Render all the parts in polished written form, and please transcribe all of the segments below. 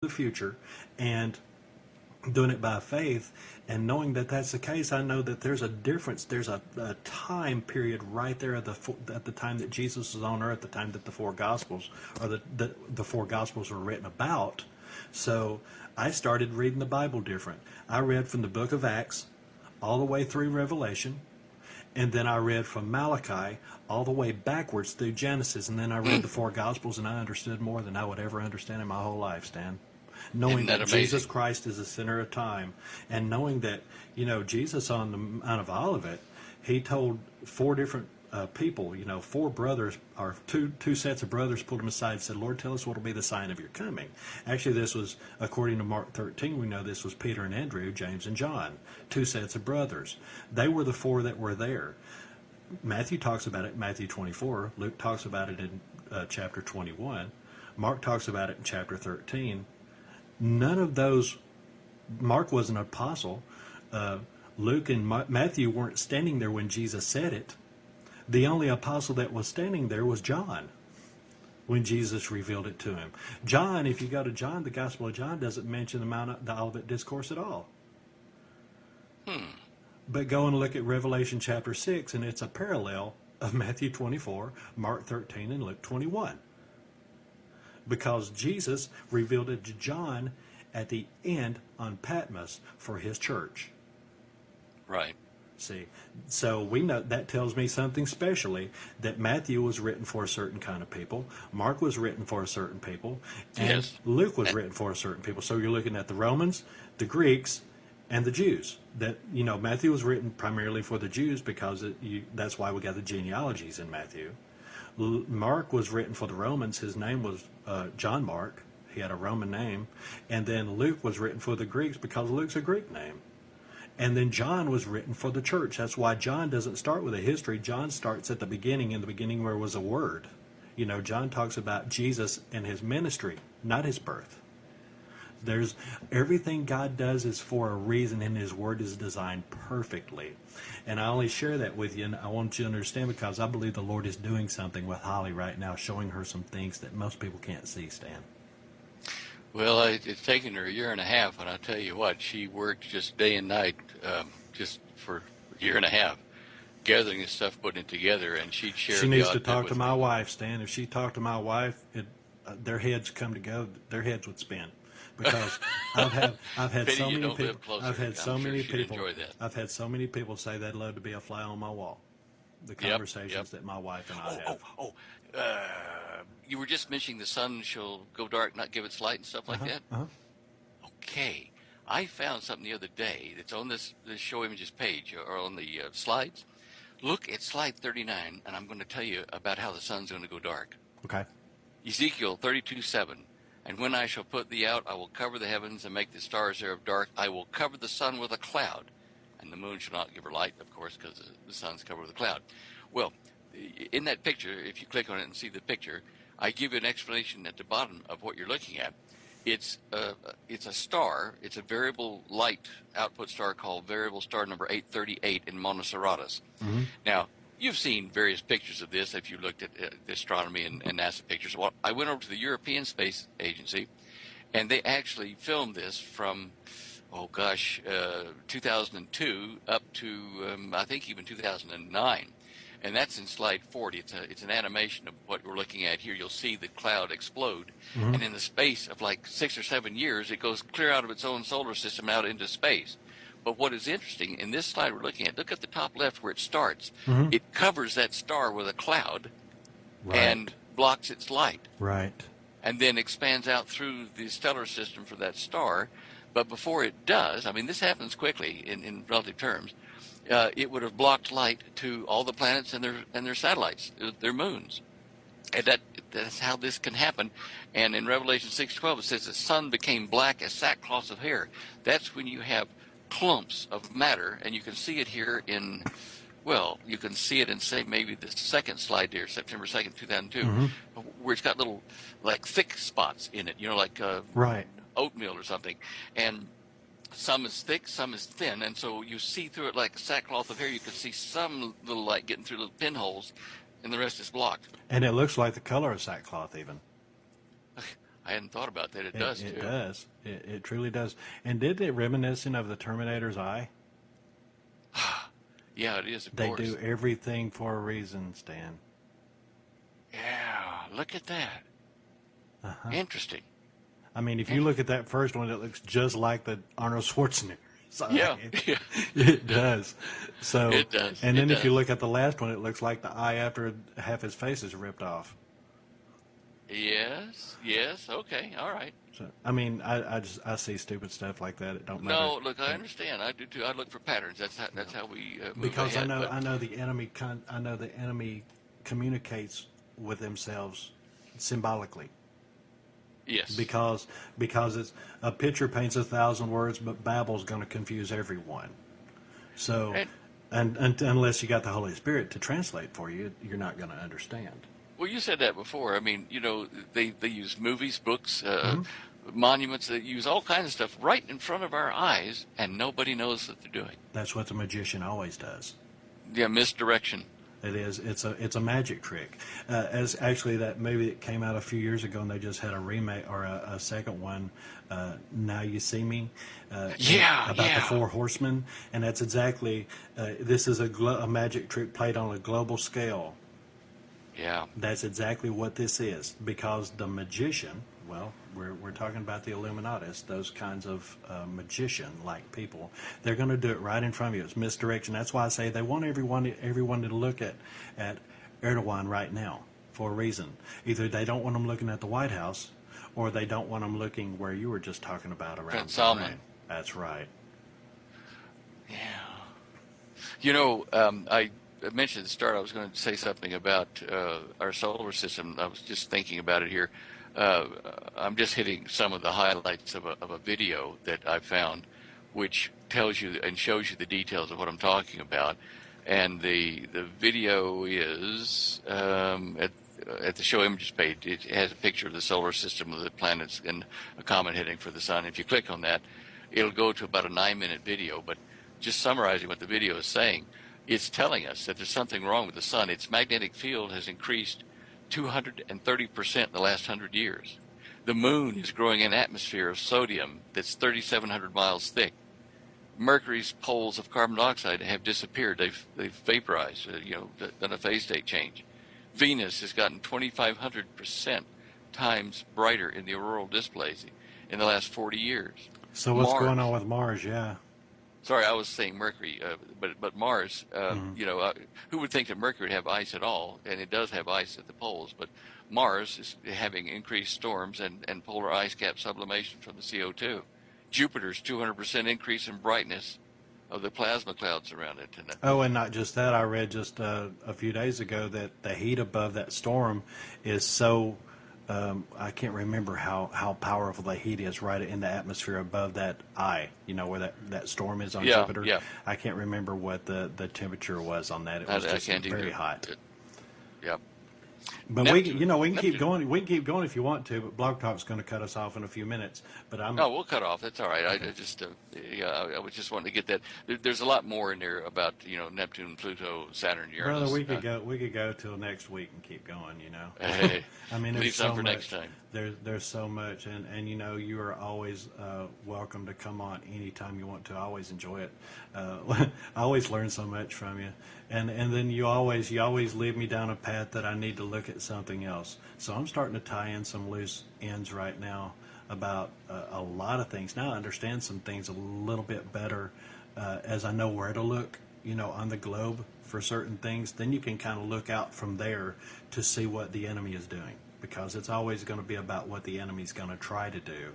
the future and doing it by faith, and knowing that that's the case, I know that there's a difference. There's a time period right there at the time that Jesus was on earth, the time that the four Gospels, or the four Gospels were written about. So I started reading the Bible different. I read from the book of Acts all the way through Revelation, and then I read from Malachi all the way backwards through Genesis, and then I read the four Gospels, and I understood more than I would ever understand in my whole life, Stan. Knowing that Jesus Christ is the center of time, and knowing that, Jesus on the Mount of Olivet, he told four different people, four brothers, or two sets of brothers, pulled him aside and said, Lord, tell us what will be the sign of your coming. Actually, this was, according to Mark 13, we know this was Peter and Andrew, James and John, two sets of brothers. They were the four that were there. Matthew talks about it in Matthew 24. Luke talks about it in chapter 21. Mark talks about it in chapter 13. None of those, Mark was an apostle. Luke and Matthew weren't standing there when Jesus said it. The only apostle that was standing there was John when Jesus revealed it to him. John, if you go to John, the Gospel of John doesn't mention the Olivet Discourse at all. But go and look at Revelation chapter 6, and it's a parallel of Matthew 24, Mark 13, and Luke 21. Because Jesus revealed it to John at the end on Patmos for his church. Right. See, so we know that tells me something specially, that Matthew was written for a certain kind of people, Mark was written for a certain people, and Luke was written for a certain people. So you're looking at the Romans, the Greeks, and the Jews. That, Matthew was written primarily for the Jews because that's why we got the genealogies in Matthew. Mark was written for the Romans. His name was John Mark. He had a Roman name. And then Luke was written for the Greeks because Luke's a Greek name. And then John was written for the church. That's why John doesn't start with a history. John starts at the beginning. In the beginning where was a word. John talks about Jesus and his ministry, not his birth. There's everything God does is for a reason, and his word is designed perfectly. And I only share that with you, and I want you to understand, because I believe the Lord is doing something with Holly right now, showing her some things that most people can't see, Stan. Well, it's taken her a year and a half, and I tell you what, she worked just day and night, just for a year and a half, gathering this stuff, putting it together, and she'd share. She needs to talk to my wife, Stan. If she talked to my wife, their heads come to go. Their heads would spin. Because I've had so many people. I've had so many people. I've had so many people say they'd love to be a fly on my wall. The conversations that my wife and I have. You were just mentioning the sun shall go dark, not give its light, and stuff like that. Okay, I found something the other day that's on this show images page, or on the slides. Look at slide 39, and I'm going to tell you about how the sun's going to go dark. Okay. Ezekiel 32:7. And when I shall put thee out, I will cover the heavens and make the stars thereof dark. I will cover the sun with a cloud, and the moon shall not give her light, of course, because the sun's covered with a cloud. Well, in that picture, if you click on it and see the picture, I give you an explanation at the bottom of what you're looking at. It's a star. It's a variable light output star called variable star number 838 in Monocerotis. Now, you've seen various pictures of this if you looked at the astronomy and NASA pictures. Well, I went over to the European Space Agency, and they actually filmed this from, 2002 up to, I think, even 2009. And that's in slide 40. It's an animation of what we're looking at here. You'll see the cloud explode. And in the space of like 6 or 7 years, it goes clear out of its own solar system out into space. But what is interesting, in this slide we're looking at, look at the top left where it starts. It covers that star with a cloud and blocks its light. Right. And then expands out through the stellar system for that star. But before it does, I mean, this happens quickly in relative terms, it would have blocked light to all the planets and their satellites, their moons. And that's how this can happen. And in Revelation 6:12, it says the sun became black as sackcloth of hair. That's when you have clumps of matter, and you can see it here in, you can see it in, say, maybe the second slide there, September 2nd, 2002, where it's got little, like, thick spots in it, like oatmeal or something. And some is thick, some is thin, and so you see through it like a sackcloth of hair. You can see some little light getting through little pinholes, and the rest is blocked. And it looks like the color of sackcloth even. I hadn't thought about that. It does, It too. does. It truly does. And did it reminiscent of the Terminator's eye? Yeah, it is, of They course. do everything for a reason, Stan. Yeah, look at that. Uh-huh. Interesting. I mean, if you look at that first one, it looks just like the Arnold Schwarzenegger's eye. Yeah, yeah. It does. So, It does. and It then if you does. look at the last one, it looks like the eye after half his face is ripped off. Yes, okay, all right. So, I mean, I see stupid stuff like that. It don't matter. No, look, I understand. I do too. I look for patterns. That's how we move Because ahead. I know the enemy. I know the enemy communicates with themselves symbolically. Yes. Because it's a picture paints 1,000 words, but Babel's going to confuse everyone. So, and unless you got the Holy Spirit to translate for you, you're not going to understand. Well, you said that before. I mean, they use movies, books, monuments. They use all kinds of stuff right in front of our eyes, and nobody knows what they're doing. That's what the magician always does. Yeah, misdirection. It is. It's a magic trick. As actually that movie that came out a few years ago, and they just had a remake or a second one. Now You See Me. About the Four Horsemen, and that's exactly. This is a magic trick played on a global scale. Yeah. That's exactly what this is, because the magician, well, we're talking about the Illuminatis, those kinds of magician-like people. They're going to do it right in front of you. It's misdirection. That's why I say they want everyone to look at Erdogan right now for a reason. Either they don't want them looking at the White House, or they don't want them looking where you were just talking about around Prince Salman. Ukraine. That's right. Yeah. I mentioned at the start I was going to say something about our solar system. I was just thinking about it here. I'm just hitting some of the highlights of a video that I found, which tells you and shows you the details of what I'm talking about. And the video is at the show images page. It has a picture of the solar system with the planets and a comet heading for the sun. If you click on that, it'll go to about a 9-minute video. But just summarizing what the video is saying, it's telling us that there's something wrong with the sun. Its magnetic field has increased 230% in the last 100 years. The moon is growing an atmosphere of sodium that's 3,700 miles thick. Mercury's poles of carbon dioxide have disappeared. They've vaporized, done a phase state change. Venus has gotten 2,500% times brighter in the auroral displays in the last 40 years. So what's going on with Mars? Yeah. Sorry, I was saying Mercury, but Mars. Who would think that Mercury would have ice at all? And it does have ice at the poles. But Mars is having increased storms and polar ice cap sublimation from the CO2. Jupiter's 200% increase in brightness of the plasma clouds around it. And not just that. I read just a few days ago that the heat above that storm is so. I can't remember how powerful the heat is right in the atmosphere above that eye, where that storm is on Jupiter. Yeah. I can't remember what the temperature was on that. It was just very hot. Yep. But Neptune. we can keep going. We can keep going if you want to, but Blog Talk's going to cut us off in a few minutes. But No, we'll cut off. That's all right. I just, I was just wanting to get that. There's a lot more in there about Neptune, Pluto, Saturn, Uranus. Brother, we could go till next week and keep going. Hey, I mean, leave there's some so for much. next time. There's so much, and you are always welcome to come on anytime you want to. I always enjoy it. I always learn so much from you, and then you always lead me down a path that I need to look at something else. So I'm starting to tie in some loose ends right now about a lot of things. Now I understand some things a little bit better as I know where to look, on the globe for certain things. Then you can kind of look out from there to see what the enemy is doing, because it's always going to be about what the enemy's going to try to do.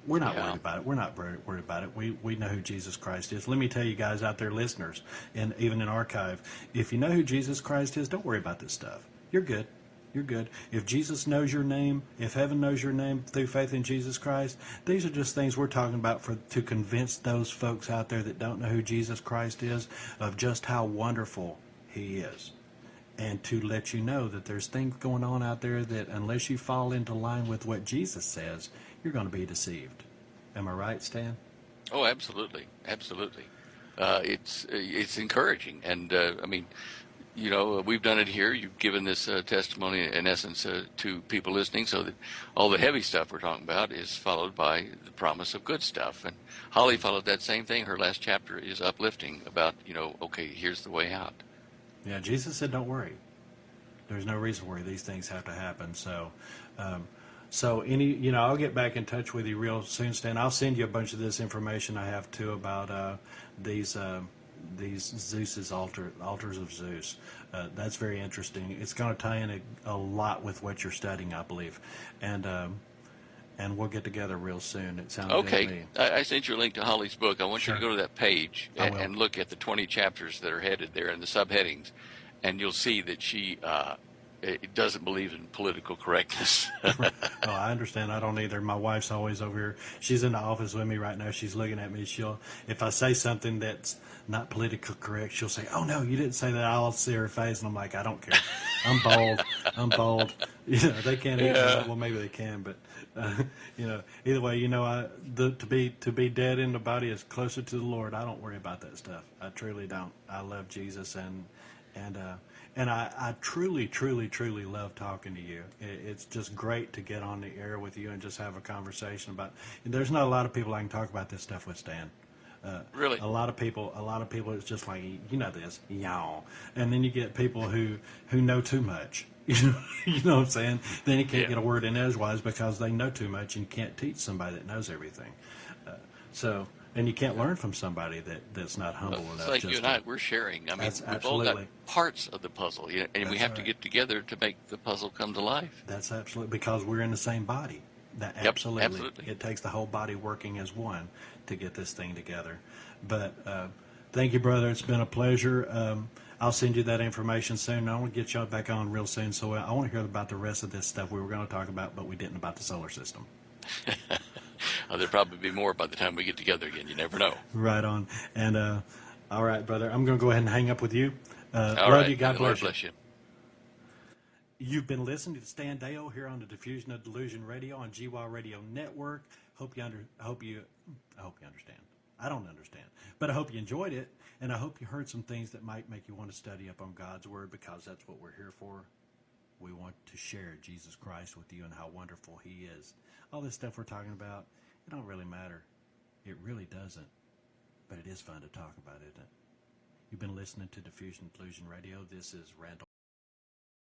We're not worried about it. We're not worried about it. We know who Jesus Christ is. Let me tell you guys out there, listeners, and even in archive, if you know who Jesus Christ is, don't worry about this stuff. You're good. You're good. If Jesus knows your name, if heaven knows your name through faith in Jesus Christ, these are just things we're talking about to convince those folks out there that don't know who Jesus Christ is of just how wonderful he is. And to let you know that there's things going on out there that unless you fall into line with what Jesus says, you're going to be deceived. Am I right, Stan? Oh, absolutely. Absolutely. It's encouraging. And, we've done it here. You've given this testimony, in essence, to people listening, so that all the heavy stuff we're talking about is followed by the promise of good stuff. And Holly followed that same thing. Her last chapter is uplifting about, okay, here's the way out. Yeah, Jesus said, don't worry. There's no reason why these things have to happen. So, I'll get back in touch with you real soon, Stan. I'll send you a bunch of this information I have too about these Zeus's altars of Zeus. That's very interesting. It's going to tie in a lot with what you're studying, I believe, and we'll get together real soon. It sounds good to me. I sent you a link to Holly's book. I want you to go to that page and look at the 20 chapters that are headed there and the subheadings, and you'll see that she it doesn't believe in political correctness. Oh, I understand. I don't either. My wife's always over here. She's in the office with me right now. She's looking at me. If I say something that's not politically correct, she'll say, "Oh no, you didn't say that." I'll see her face, and I'm like, "I don't care. I'm bold. I'm bold." They can't. Well, maybe they can, but either way, to be dead in the body is closer to the Lord. I don't worry about that stuff. I truly don't. I love Jesus, and I truly, truly, truly love talking to you. It's just great to get on the air with you and just have a conversation about. There's not a lot of people I can talk about this stuff with, Stan. Really? A lot of people, it's just like, this, y'all. And then you get people who know too much. You know what I'm saying? Then you can't get a word in edgewise because they know too much, and you can't teach somebody that knows everything. And you can't learn from somebody that's not humble enough. It's like you and I, we're sharing. I mean, we've all got parts of the puzzle, and we have to get together to make the puzzle come to life. That's absolutely, because we're in the same body. Absolutely. It takes the whole body working as one to get this thing together. But thank you, brother. It's been a pleasure. I'll send you that information soon. I want to get y'all back on real soon, so I want to hear about the rest of this stuff we were going to talk about, but we didn't, about the solar system. There'll probably be more by the time we get together again. You never know. Right on. And all right, brother, I'm going to go ahead and hang up with you. Love you. God bless you. You've been listening to Stan Deyo here on the Diffusion of Delusion Radio on GWA Radio Network. I hope you understand. I don't understand, but I hope you enjoyed it, and I hope you heard some things that might make you want to study up on God's Word, because that's what we're here for. We want to share Jesus Christ with you and how wonderful He is. All this stuff we're talking about, it don't really matter. It really doesn't, but it is fun to talk about, isn't it? You've been listening to Diffusion Delusion Radio. This is Randal